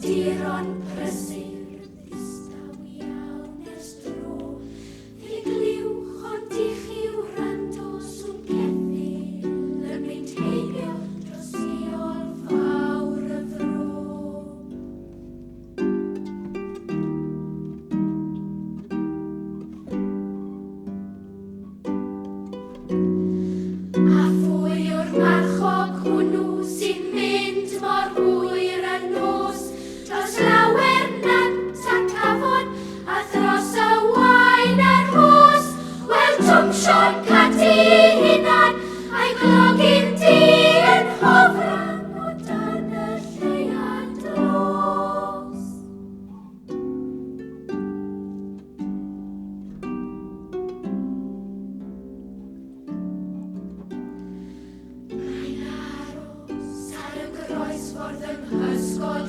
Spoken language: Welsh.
Awduron prysur ddistaw iawn ers dro. Ddigliwch ond i chi wrando swn ceffyl yn mynd heibio dros eol fawr y fro. A phwy yw'r marchog hwnnw sy'n mynd mor hwyr y nos dros lawer nant a cafon a thros y wain a'r hos. Wel, twmsio'n cadi hunan a'i glogyn di yn hofran o dan y lleuad dros. Mae'n aros ar y groesffordd yng nghysgod